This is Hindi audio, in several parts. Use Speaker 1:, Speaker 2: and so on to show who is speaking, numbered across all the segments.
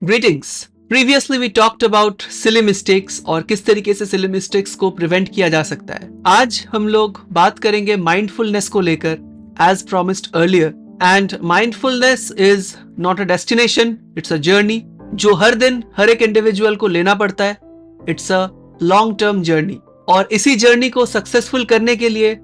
Speaker 1: Greetings. Previously we talked about silly mistakes और किस तरीके से silly mistakes को prevent किया जा सकता है. आज हम लोग बात करेंगे mindfulness को लेकर as promised earlier. And mindfulness is not a destination, it's a journey जो हर दिन हर एक individual को लेना पड़ता है. It's a long term journey. और इसी journey को successful करने के लिए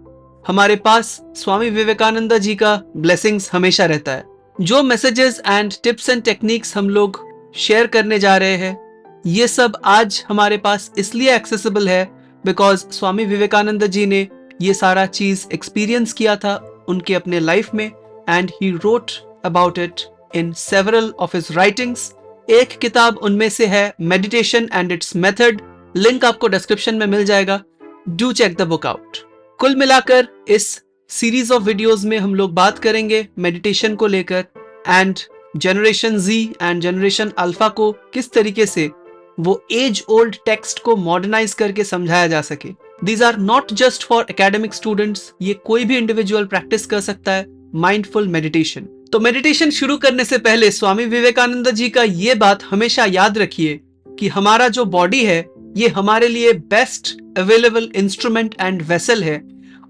Speaker 1: हमारे पास स्वामी विवेकानंद जी का blessings हमेशा रहता है. जो messages and tips and techniques हम लोग शेयर करने जा रहे हैं ये सब आज हमारे पास इसलिए एक्सेसिबल है बिकॉज स्वामी विवेकानंद जी ने ये सारा चीज एक्सपीरियंस किया था उनके अपने लाइफ में and he wrote about it in several of his writings. एक किताब उनमें से है meditation and its method. Link आपको डिस्क्रिप्शन में मिल जाएगा. Do check the book out. कुल मिलाकर इस सीरीज ऑफ वीडियोस में हम लोग बात करेंगे मेडिटेशन को लेकर and generation Z and generation alpha को किस तरीके से वो एज ओल्ड टेक्स्ट को मॉडर्नाइज करके समझाया जा सके. These are not just for academic students. ये कोई भी इंडिविजुअल प्रैक्टिस कर सकता है माइंडफुल मेडिटेशन. तो मेडिटेशन शुरू करने से पहले स्वामी विवेकानंद जी का ये बात हमेशा याद रखिए कि हमारा जो बॉडी है ये हमारे लिए best available instrument and vessel है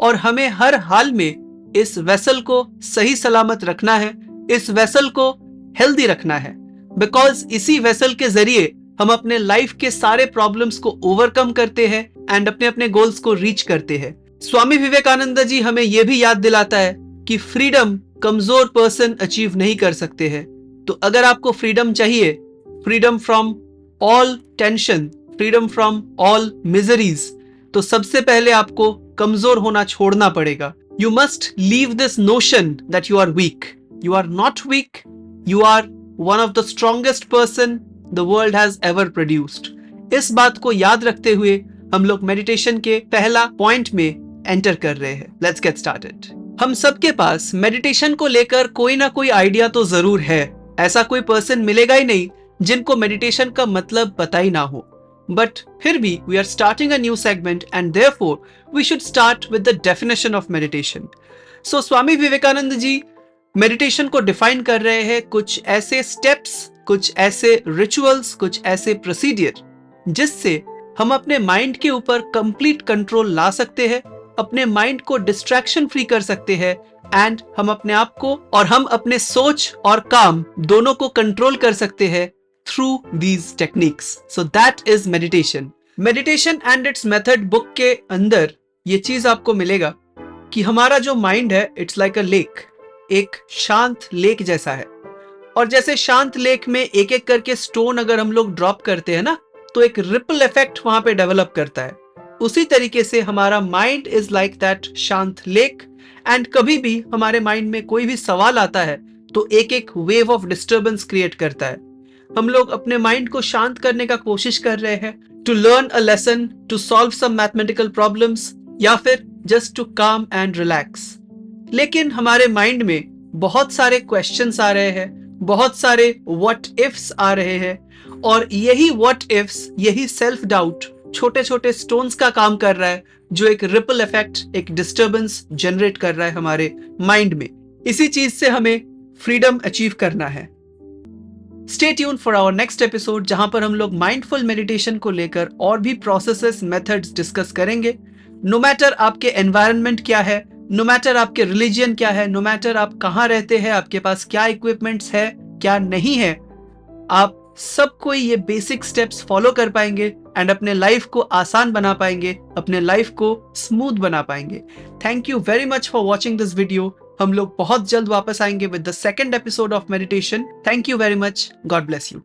Speaker 1: और हमें हर हाल में इस वेसल को सही सलामत रखना है, इस वेसल को हेल्दी रखना है बिकॉज इसी वेसल के जरिए हम अपने लाइफ के सारे प्रॉब्लम्स को ओवरकम करते हैं एंड अपने अपने गोल्स को रीच करते हैं. स्वामी विवेकानंद जी हमें यह भी याद दिलाता है कि फ्रीडम कमजोर पर्सन अचीव नहीं कर सकते हैं. तो अगर आपको फ्रीडम चाहिए, freedom from all tension, freedom from all miseries, तो सबसे पहले आपको कमजोर होना छोड़ना पड़ेगा. You must leave this notion that you are weak. You are not weak. You are one of the strongest person the world has ever produced. इस बात को याद रखते हुए हम लोग मेडिटेशन के पहला पॉइंट में एंटर कर रहे हैं. Let's get started. हम सबके पास मेडिटेशन को लेकर कोई ना कोई आइडिया तो जरूर है. ऐसा कोई पर्सन मिलेगा ही नहीं जिनको मेडिटेशन का मतलब पता ही ना हो. बट फिर भी we are starting a new segment and therefore we should start with the definition of meditation. So Swami Vivekananda ji meditation को डिफाइन कर रहे हैं कुछ ऐसे स्टेप्स, कुछ ऐसे रिचुअल्स, कुछ ऐसे प्रोसीडियर जिससे हम अपने माइंड के ऊपर कंप्लीट कंट्रोल ला सकते हैं, अपने माइंड को डिस्ट्रैक्शन फ्री कर सकते हैं एंड हम अपने आप को और हम अपने सोच और काम दोनों को कंट्रोल कर सकते हैं through these techniques. So that is meditation. Meditation and its method book के अंदर ये चीज आपको मिलेगा कि हमारा जो माइंड है इट्स लाइक अ लेक, एक शांत लेक जैसा है. और जैसे शांत लेक में एक एक करके स्टोन अगर हम लोग ड्रॉप करते हैं ना तो एक रिपल इफेक्ट वहां पे डेवलप करता है. उसी तरीके से हमारा माइंड इज लाइक दैट शांत लेक एंड कभी भी हमारे माइंड में कोई भी सवाल आता है तो एक एक वेव ऑफ डिस्टर्बेंस क्रिएट करता है. हम लोग अपने माइंड को शांत करने का कोशिश कर रहे हैं to learn a lesson, to solve some mathematical problems या फिर just to calm and relax. लेकिन हमारे माइंड में बहुत सारे क्वेश्चंस आ रहे हैं, बहुत सारे व्हाट इफ्स आ रहे हैं और यही व्हाट इफ्स, यही सेल्फ डाउट छोटे छोटे स्टोन्स का काम कर रहा है जो एक रिपल इफेक्ट, एक डिस्टर्बेंस जनरेट कर रहा है हमारे माइंड में. इसी चीज से हमें फ्रीडम अचीव करना है. Stay tuned for our next episode जहां पर हम लोग माइंडफुल मेडिटेशन को लेकर और भी प्रोसेसेस, मेथड्स डिस्कस करेंगे. नो मैटर आपके एनवायरनमेंट क्या है, नो मैटर आपके रिलीजन क्या है, नो मैटर आप कहाँ रहते हैं, आपके पास क्या इक्विपमेंट्स है, क्या नहीं है, आप सब कोई ये बेसिक स्टेप्स फॉलो कर पाएंगे एंड अपने लाइफ को आसान बना पाएंगे, अपने लाइफ को स्मूथ बना पाएंगे. Thank you very much for watching this video. हम लोग बहुत जल्द वापस आएंगे with the second episode of meditation. Thank you very much. God bless you.